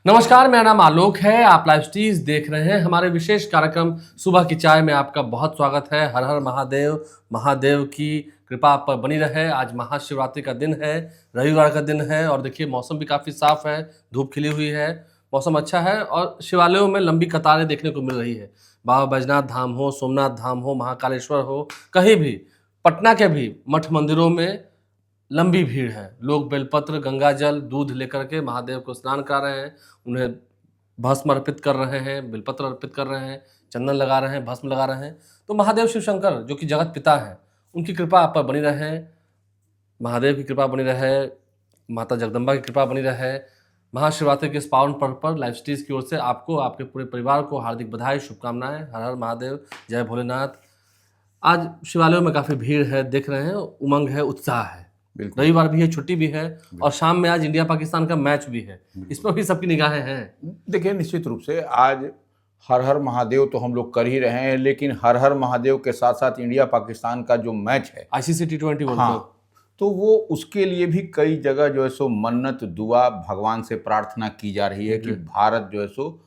नमस्कार, मेरा नाम आलोक है। आप लाइव स्टीज देख रहे हैं। हमारे विशेष कार्यक्रम सुबह की चाय में आपका बहुत स्वागत है। हर हर महादेव, महादेव की कृपा आप पर बनी रहे। आज महाशिवरात्रि का दिन है, रविवार का दिन है और देखिए मौसम भी काफ़ी साफ है, धूप खिली हुई है, मौसम अच्छा है और शिवालयों में लंबी कतारें देखने को मिल रही है। बाबा बैजनाथ धाम हो, सोमनाथ धाम हो, महाकालेश्वर हो, कहीं भी पटना के भी मठ मंदिरों में लंबी भीड़ है। लोग बेलपत्र, गंगाजल, दूध लेकर के महादेव को स्नान करा रहे हैं, उन्हें भस्म अर्पित कर रहे हैं, बेलपत्र अर्पित कर रहे हैं, चंदन लगा रहे हैं, भस्म लगा रहे हैं। तो महादेव शिव शंकर जो कि जगत पिता हैं, उनकी कृपा आप पर बनी रहे, महादेव की कृपा बनी रहे, माता जगदम्बा की कृपा बनी रहे। महाशिवरात्रि के इस पावन पर्व पर लाइव स्टीज की ओर से आपको, आपके पूरे परिवार को हार्दिक बधाई, शुभकामनाएं। हर हर महादेव, जय भोलेनाथ। आज शिवालयों में काफ़ी भीड़ है, देख रहे हैं, उमंग है, उत्साह है। रविवार भी है, छुट्टी भी है और शाम में आज इंडिया पाकिस्तान का मैच भी है। इस पर भी सबकी निगाहें हैं। देखिए, निश्चित रूप से आज हर हर महादेव तो हम लोग कर ही रहे हैं, लेकिन हर हर महादेव के साथ साथ इंडिया पाकिस्तान का जो मैच है ICC T20 वर्ल्ड कप, तो वो उसके लिए भी कई जगह जो है सो मन्नत दुआ भगवान से प्रार्थना की जा रही है कि भारत जो है सो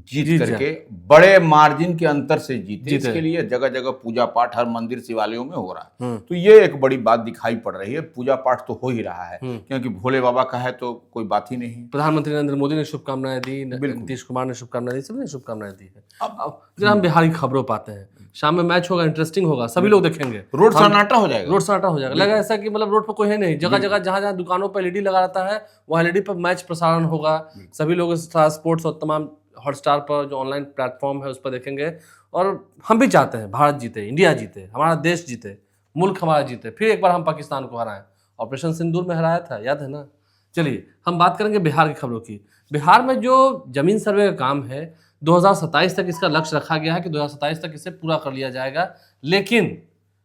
जीत करके बड़े मार्जिन के अंतर से जीते। इसके लिए जगह जगह पूजा पाठ हर मंदिर शिवालयों में हो रहा है। तो ये एक बड़ी बात दिखाई पड़ रही है। पूजा पाठ तो हो ही रहा है, क्योंकि भोले बाबा का है तो कोई बात ही नहीं। प्रधानमंत्री नरेंद्र मोदी ने शुभकामनाएं दी, नीतीश कुमार ने शुभकामनाएं दी, सबने शुभकामनाएं दी है। अब जब हम बिहार की खबरों पाते हैं, शाम में मैच होगा, इंटरेस्टिंग होगा, सभी लोग देखेंगे, रोड सन्नाटा हो जाएगा। रोड सन्नाटा हो जाएगा। लगा ऐसा कि मतलब रोड पर कोई है नहीं, जगह जगह जहां जहां दुकानों पर LED लगा रहता है, वहां LED पर मैच प्रसारण होगा। सभी लोग स्पोर्ट्स और तमाम हॉटस्टार पर जो ऑनलाइन प्लेटफॉर्म है उस पर देखेंगे। और हम भी चाहते हैं भारत जीते, इंडिया जीते, हमारा देश जीते, मुल्क हमारा जीते, फिर एक बार हम पाकिस्तान को हराएं। ऑपरेशन सिंदूर में हराया था, याद है ना। चलिए हम बात करेंगे बिहार की खबरों की। बिहार में जो जमीन सर्वे का काम है, 2027 तक इसका लक्ष्य रखा गया है कि 2027 तक इसे पूरा कर लिया जाएगा, लेकिन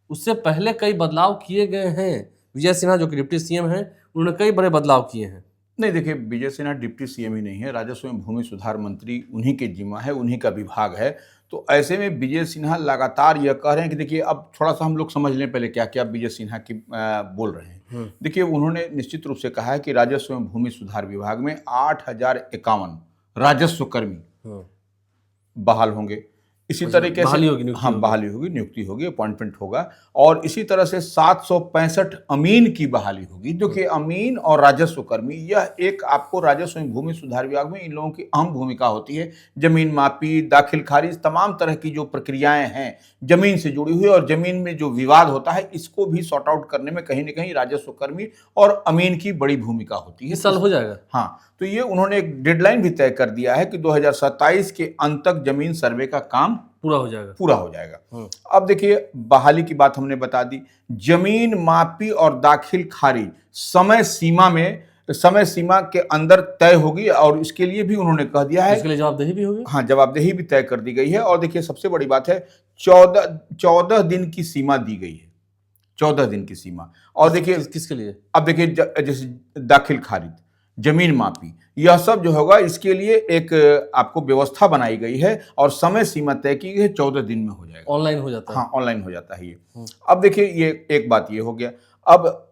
उससे पहले कई बदलाव किए गए हैं। विजय सिन्हा जो कि डिप्टी CM हैं, उन्होंने कई बड़े बदलाव किए हैं। नहीं, देखिए, विजय सिन्हा डिप्टी CM ही नहीं है, राजस्व एवं भूमि सुधार मंत्री उन्हीं के जिम्मा है, उन्हीं का विभाग है। तो ऐसे में विजय सिन्हा लगातार यह कह रहे हैं कि देखिए, अब थोड़ा सा हम लोग समझ लें पहले क्या क्या विजय सिन्हा की बोल रहे हैं। देखिए, उन्होंने निश्चित रूप से कहा है कि राजस्व एवं भूमि सुधार विभाग में 8051 राजस्व कर्मी बहाल होंगे। इसी तरीके से बहाली होगी, नियुक्ति होगी, अपॉइंटमेंट होगा। और इसी तरह से 765 अमीन की बहाली होगी, जो कि अमीन और राजस्व कर्मी, यह एक आपको राजस्व एवं भूमि सुधार विभाग में इन लोगों की अहम भूमिका होती है। जमीन मापी, दाखिल खारिज, तमाम तरह की जो प्रक्रियाएं हैं जमीन से जुड़ी हुई और जमीन में जो विवाद होता है, इसको भी सॉर्ट आउट करने में कहीं ना कहीं राजस्व कर्मी और अमीन की बड़ी भूमिका होती है। इस साल हो जाएगा। हाँ, तो ये उन्होंने एक डेडलाइन भी तय कर दिया है कि 2027 के अंत तक जमीन सर्वे का काम पूरा हो जाएगा। अब देखिए, बहाली की बात हमने बता दी। जमीन मापी और दाखिल खारिज समय सीमा के अंदर तय होगी और इसके लिए भी उन्होंने कह दिया है, इसके लिए जवाबदेही भी होगी। हाँ, जवाबदेही भी तय कर दी गई है। और देखिए, सबसे बड़ी बात है, 14 दिन की सीमा दी गई है, 14 दिन की सीमा। और देखिए किसके लिए, अब देखिए, जैसे दाखिल खारिज, जमीन मापी, यह सब जो होगा, इसके लिए एक आपको व्यवस्था बनाई गई है और समय सीमा तय की गई है, 14 दिन में हो जाएगा। ऑनलाइन हो जाता है। हाँ, ऑनलाइन हो जाता है ये। अब देखिए, ये एक बात ये हो गया। अब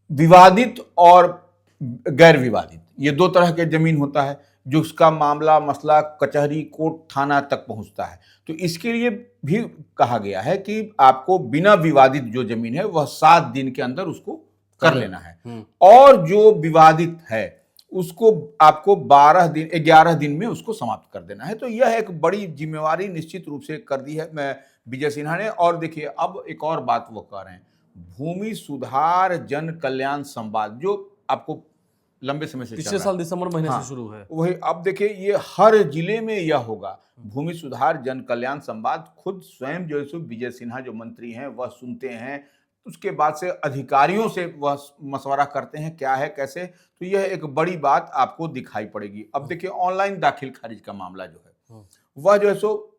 विवादित और गैर विवादित, ये दो तरह के जमीन होता है, जो उसका मामला मसला कचहरी, कोर्ट, थाना तक पहुंचता है। तो इसके लिए भी कहा गया है कि आपको बिना विवादित जो जमीन है वह 7 दिन के अंदर उसको कर लेना है, और जो विवादित है उसको आपको 11 दिन में उसको समाप्त कर देना है। तो यह एक बड़ी जिम्मेवारी निश्चित रूप से कर दी है विजय सिन्हा ने। और देखिए, अब एक और बात वो कह रहे हैं, भूमि सुधार जन कल्याण संवाद, जो आपको लंबे समय से पिछले साल दिसंबर महीने से शुरू है, वही अब देखिए, ये हर जिले में यह होगा, भूमि सुधार जन कल्याण संवाद। खुद स्वयं जो है विजय सिन्हा जो मंत्री हैं वह सुनते हैं, उसके बाद से अधिकारियों से वह मशवरा करते हैं क्या है कैसे। तो यह एक बड़ी बात आपको दिखाई पड़ेगी। अब देखिए, ऑनलाइन दाखिल खारिज का मामला जो है वह जो है सो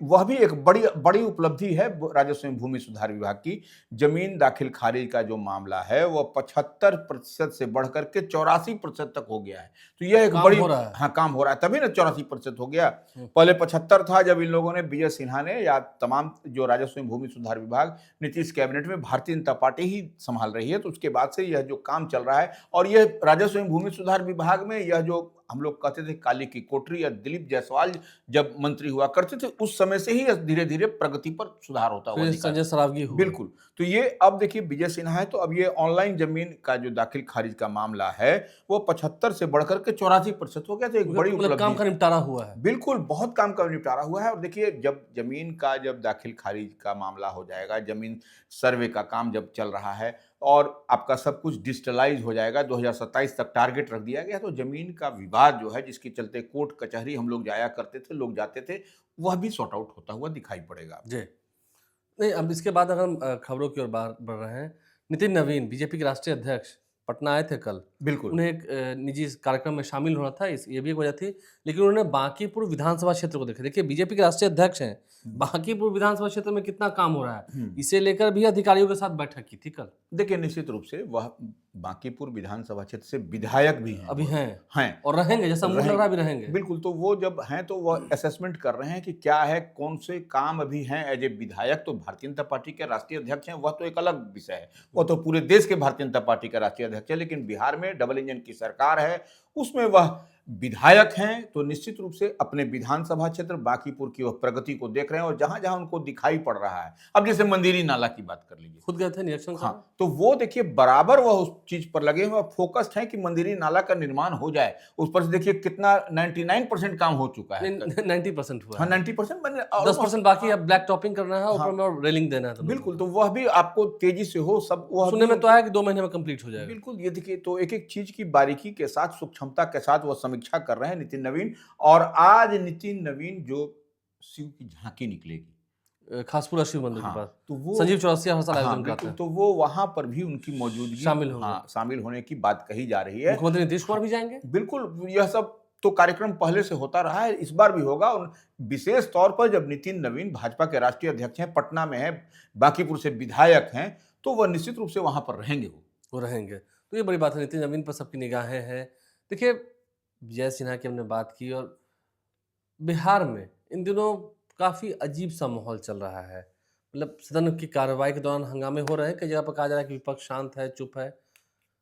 वह भी एक बड़ी उपलब्धि है राजस्व एवं भूमि सुधार विभाग की। जमीन दाखिल खारिज का जो मामला है वह 75% से बढ़कर के 84% तक हो गया है। तो यह एक बड़ी काम हो रहा है, तभी ना 84% हो गया। पहले 75 था, जब इन लोगों ने, विजय सिन्हा ने या तमाम जो राजस्व एवं भूमि सुधार विभाग नीतीश कैबिनेट में भारतीय जनता पार्टी ही संभाल रही है, तो उसके बाद से यह जो काम चल रहा है। और यह राजस्व एवं भूमि सुधार विभाग में यह जो हम लोग कहते थे काली की कोठरी या दिलीप जायसवाल जब मंत्री हुआ करते थे, उस समय से ही धीरे धीरे प्रगति पर सुधार होता हुआ फिर दिखा। संजय सरावगी हुए। बिल्कुल। तो ये अब देखिए विजय सिन्हा है, तो अब ये ऑनलाइन जमीन का जो दाखिल खारिज का मामला है वो 75 से बढ़कर के 84% हो गया, तो एक बड़ी मतलब काम उपलब्धि। का निपटारा हुआ है। बिल्कुल, बहुत काम का निपटारा हुआ है। और देखिए जब जमीन का जब दाखिल खारिज का मामला हो जाएगा, जमीन सर्वे का काम जब चल रहा है और आपका सब कुछ डिजिटलाइज हो जाएगा, 2027 तक टारगेट रख दिया गया, तो जमीन का विवाद जो है जिसके चलते कोर्ट कचहरी हम लोग जाया करते थे, लोग जाते थे, वह भी सॉर्ट आउट होता हुआ दिखाई पड़ेगा। जी। नहीं, अब इसके बाद अगर हम खबरों की ओर बढ़ रहे हैं, नितिन नवीन बीजेपी के राष्ट्रीय अध्यक्ष पटना आए थे कल। बिल्कुल। उन्हें एक निजी कार्यक्रम में शामिल होना था, इस ये भी एक वजह थी, लेकिन उन्होंने बांकीपुर विधानसभा क्षेत्र को देखा। देखिए बीजेपी के राष्ट्रीय अध्यक्ष हैं, बांकीपुर विधानसभा क्षेत्र में कितना काम हो रहा है, इसे लेकर भी अधिकारियों के साथ बैठक की थी कल। देखिए निश्चित रूप से वह बांकीपुर विधानसभा क्षेत्र से विधायक भी हैं, अभी हैं हैं और रहेंगे, जैसा मुझे लग रहा है, अभी रहेंगे। बिल्कुल। तो वो जब हैं तो वह असेसमेंट कर रहे हैं कि क्या है, कौन से काम अभी हैं एज ए विधायक। तो भारतीय जनता पार्टी के राष्ट्रीय अध्यक्ष हैं, वह तो एक अलग विषय है, वह तो पूरे देश के भारतीय जनता पार्टी का राष्ट्रीय अध्यक्ष है। लेकिन बिहार में डबल इंजन की सरकार है, उसमें वह विधायक हैं, तो निश्चित रूप से अपने विधानसभा क्षेत्र बांकीपुर की वह प्रगति को देख रहे हैं और जहां जहां उनको दिखाई पड़ रहा है। अब जैसे मंदिरी नाला की बात कर लीजिए, खुद गए थे निरीक्षण हाँ, तो वो देखिए बराबर वह उस चीज पर लगे हुए, फोकस्ड है कि मंदिरी नाला का निर्माण हो जाए। उस पर से देखिए कितना 99% काम हो चुका है। 90% हुआ हाँ, है, 90% बने, 10% बाकी अब ब्लैक टॉपिंग करना है, ऊपर में और रेलिंग देना है। तो बिल्कुल, तो वह भी आपको तेजी से हो, सब वह सुनने भी- में तो आया कि 2 महीने में कंप्लीट हो जाएगा। बिल्कुल। ये देखिए तो एक एक चीज की बारीकी के साथ, सूक्ष्मता के साथ वह समीक्षा कर रहे हैं नितिन नवीन। और आज नितिन नवीन जो शिव की झांकी निकलेगी खासपुरा शिव मंदिर के हाँ, पास, तो वो संजीव चौरसिया हर साल हाँ, आयोजन बिल्कुल, करते हैं। तो वो वहां पर भी उनकी मौजूदगी शामिल होंगे। हाँ, शामिल होने की बात कही जा रही है। मुख्यमंत्री नीतीश कुमार भी जाएंगे। बिल्कुल, यह सब तो कार्यक्रम पहले से होता रहा है, इस बार भी होगा। और विशेष तौर पर जब नितिन नवीन भाजपा के राष्ट्रीय अध्यक्ष हैं, पटना में है, बांकीपुर से विधायक हैं, तो वह निश्चित रूप से वहां पर रहेंगे। वो रहेंगे, तो ये बड़ी बात है। नितिन नवीन पर सबकी निगाहें हैं। देखिए विजय सिन्हा की हमने बात की, और बिहार में इन दिनों काफ़ी अजीब सा माहौल चल रहा है। मतलब सदन की कार्रवाई के दौरान हंगामे हो रहे हैं, कई जगह पर कहा जा रहा है कि विपक्ष शांत है, चुप है।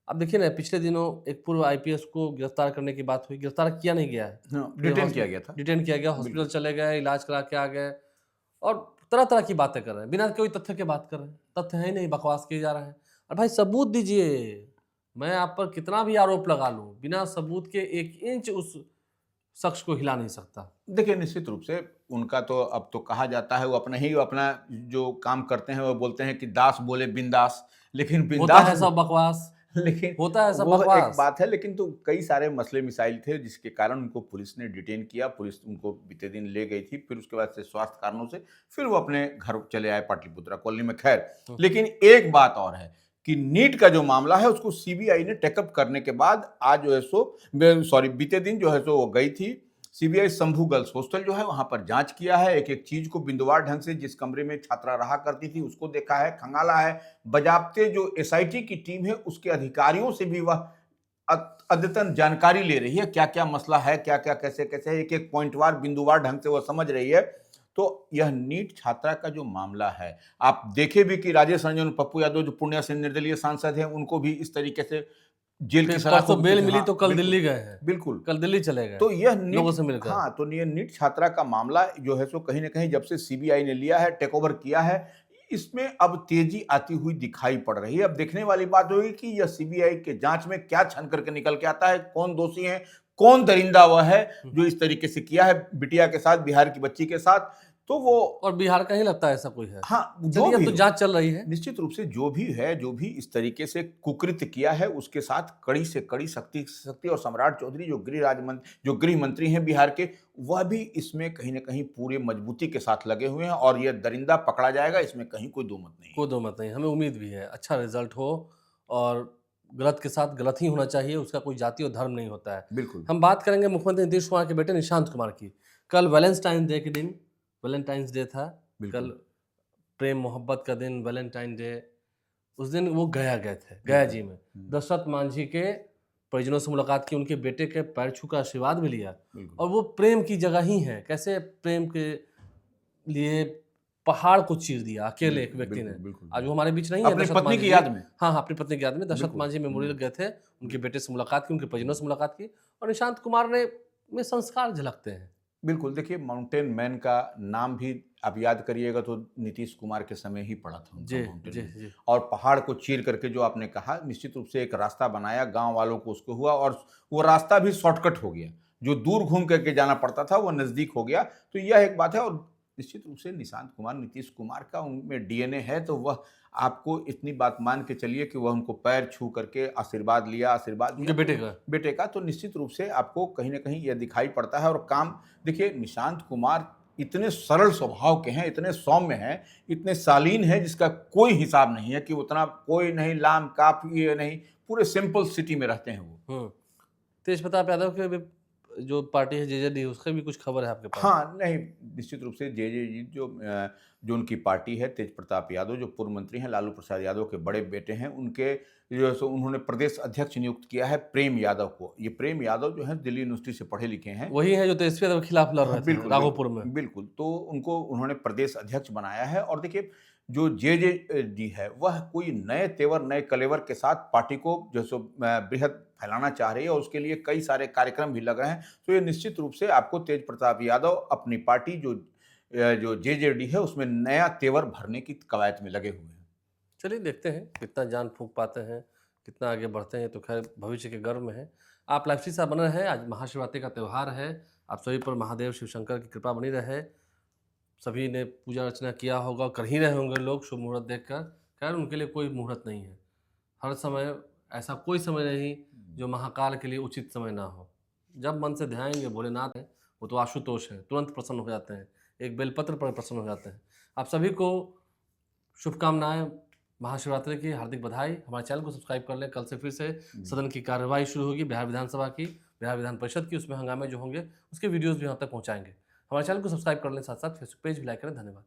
अब देखिए ना, पिछले दिनों एक पूर्व आईपीएस को गिरफ्तार करने की बात हुई, गिरफ्तार किया नहीं गया है, डिटेन किया गया था। डिटेन किया गया, हॉस्पिटल चले गए, इलाज करा के आ गए, और तरह तरह की बातें कर रहे हैं, बिना कोई तथ्य के बात कर रहे हैं। तथ्य है ही नहीं, बकवास किए जा रहे हैं। और भाई सबूत दीजिए, मैं आप पर कितना भी आरोप लगा लूं, बिना सबूत के 1 इंच उस शख्स को हिला नहीं सकता। देखिए निश्चित रूप से उनका तो अब तो कहा जाता है, वो अपना जो काम करते हैं वो बोलते हैं कि दास बोले बिंदास, लेकिन होता बिंदास है सब बकवास, लेकिन होता है सब वो बकवास। एक बात है। लेकिन तो कई सारे मसले मिसाइल थे जिसके कारण उनको पुलिस ने डिटेन किया, पुलिस उनको बीते दिन ले गई थी, फिर उसके बाद से स्वास्थ्य कारणों से फिर वो अपने घर चले आए पाटलिपुत्रा कॉलोनी में। खैर, लेकिन एक बात और है कि नीट का जो मामला है उसको सीबीआई ने टेकअप करने के बाद आज जो है सो बीते दिन जो है सो वो गई थी सीबीआई शंभू गर्ल्स हॉस्टल जो है वहां पर जांच किया है, एक एक चीज को बिंदुवार ढंग से, जिस कमरे में छात्रा रहा करती थी उसको देखा है, खंगाला है। बजाबते जो एसआईटी की टीम है उसके अधिकारियों से भी वह अद्यतन जानकारी ले रही है, क्या क्या मसला है, क्या क्या कैसे कैसे, एक एक पॉइंटवार बिंदुवार ढंग से वह समझ रही है। तो यह नीट छात्रा का जो मामला है, आप देखे भी कि राजेश रंजन, पप्पू यादव जो पूर्णिया से निर्दलीय सांसद हैं, उनको भी इस तरीके से जेल की सलाह तो बेल मिली, हाँ, तो कल बिल्कुल, दिल्ली गए हैं, बिल्कुल कल दिल्ली चले गए, तो यह लोगों से मिलकर। हाँ, तो ये नीट छात्रा का मामला जो है सो कहीं ना कहीं जब से सीबीआई ने लिया है, टेक ओवर किया है, इसमें अब तेजी आती हुई दिखाई पड़ रही है। अब देखने वाली बात होगी कि यह सीबीआई के जांच में क्या छन करके निकल के आता है, कौन दोषी है, कौन दरिंदा वह है जो इस तरीके से किया है बिटिया के साथ, बिहार की बच्ची के साथ। तो वो और बिहार का ही लगता है ऐसा कोई है। हाँ, जो चलिए, अब भी तो जांच चल रही है। निश्चित रूप से जो भी है, जो भी इस तरीके से कुकृत्य किया है, उसके साथ कड़ी से कड़ी सख्ती और सम्राट चौधरी जो गृह मंत्री हैं बिहार के, वह भी इसमें कहीं ना कहीं पूरे मजबूती के साथ लगे हुए हैं और यह दरिंदा पकड़ा जाएगा, इसमें कहीं कोई दो मत नहीं। कोई दो मत नहीं, हमें उम्मीद भी है अच्छा रिजल्ट हो, और गलत के साथ गलत ही होना चाहिए, उसका कोई जाति और धर्म नहीं होता है। बिल्कुल। हम बात करेंगे मुख्यमंत्री नीतीश कुमार के बेटे निशांत कुमार की। कल वैलेंटाइन डे के दिन, वैलेंटाइंस डे था कल, प्रेम मोहब्बत का दिन, वैलेंटाइन डे, उस दिन वो गया गए थे, गया जी में दशरथ मांझी के परिजनों से मुलाकात की, उनके बेटे के पैर छू का आशीर्वाद भी लिया। और वो प्रेम की जगह ही है, कैसे प्रेम के लिए पहाड़ को चीर दिया अकेले एक व्यक्ति ने। बिल्कुल आज वो हमारे बीच नहीं है। अपनी दशरथ पत्नी मांझी की जी। याद में। हाँ हाँ, अपनी पत्नी की याद में दशरथ बिल्कुल। मांझी मेमोरियल गए थे, उनके बेटे से मुलाकात की, उनके परिजनों से मुलाकात की, और निशांत कुमार ने में संस्कार झलकते हैं। बिल्कुल, देखिए माउंटेन मैन का नाम भी आप याद करिएगा तो नीतीश कुमार के समय ही पड़ा था उनका, जी माउंटेन जी मैन। जी। और पहाड़ को चीर करके जो आपने कहा, निश्चित रूप से एक रास्ता बनाया, गांव वालों को उसको हुआ, और वो रास्ता भी शॉर्टकट हो गया। जो दूर घूम करके जाना पड़ता था वो नज़दीक हो गया। तो यह एक बात है। और निश्चित रूप से निशांत कुमार, नीतीश कुमार का उनमें डीएनए है, तो वह आपको इतनी बात मान के चलिए कि वह उनको पैर छू करके आशीर्वाद लिया, आशीर्वाद उनके दिया बेटे का। तो निश्चित रूप से आपको कहीं ना कहीं यह दिखाई पड़ता है। और काम देखिए, निशांत कुमार इतने सरल स्वभाव के हैं, इतने सौम्य हैं, इतने शालीन हैं, जिसका कोई हिसाब नहीं है कि उतना कोई नहीं, लाम काफ ये नहीं, पूरे सिंपल सिटी में रहते हैं वो। तेज प्रताप यादव के भी जो पार्टी है जेजेडी, उसका भी कुछ खबर है आपके पास? हाँ, नहीं, निश्चित रूप से जेजेडी जो उनकी पार्टी है, तेज प्रताप यादव जो पूर्व मंत्री हैं, लालू प्रसाद यादव के बड़े बेटे हैं, उनके जो है सो उन्होंने प्रदेश अध्यक्ष नियुक्त किया है प्रेम यादव को। ये प्रेम यादव जो है दिल्ली यूनिवर्सिटी से पढ़े लिखे हैं। वही है जो तेजस्वी यादव के खिलाफ लड़ रहे थे बिल्कुल, राघोपुर में। बिल्कुल। तो उनको उन्होंने प्रदेश अध्यक्ष बनाया है। और देखिए, जो जेजेडी है वह कोई नए तेवर, नए कलेवर के साथ पार्टी को जो सो बृहद फैलाना चाह रही है, और उसके लिए कई सारे कार्यक्रम भी लग रहे हैं। तो ये निश्चित रूप से आपको तेज प्रताप यादव अपनी पार्टी जो जेजेडी है उसमें नया तेवर भरने की कवायद में लगे हुए हैं। चलिए देखते हैं कितना जान फूंक पाते हैं, कितना आगे बढ़ते हैं, तो खैर भविष्य के गर्व में है। आप लाइफ साथ बने रहे। आज महाशिवरात्रि का त्यौहार है, आप सभी पर महादेव शिव शंकर की कृपा बनी रहे। सभी ने पूजा अर्चना किया होगा, कर ही रहे होंगे लोग शुभ मुहूर्त देखकर। खैर उनके लिए कोई मुहूर्त नहीं है, हर समय ऐसा कोई समय नहीं जो महाकाल के लिए उचित समय ना हो। जब मन से ध्याएंगे भोलेनाथ हैं, वो तो आशुतोष है, तुरंत प्रसन्न हो जाते हैं, एक बेलपत्र पर प्रसन्न हो जाते हैं। आप सभी को शुभकामनाएं, महाशिवरात्रि की हार्दिक बधाई। हमारे चैनल को सब्सक्राइब कर लें। कल से फिर से सदन की कार्यवाही शुरू होगी, बिहार विधानसभा की, बिहार विधान परिषद की। उसमें हंगामे जो होंगे उसके वीडियोज़ भी यहाँ तक पहुँचाएंगे। हमारे चैनल को सब्सक्राइब कर लें, साथ साथ फेसबुक पेज भी लाइक करें। धन्यवाद।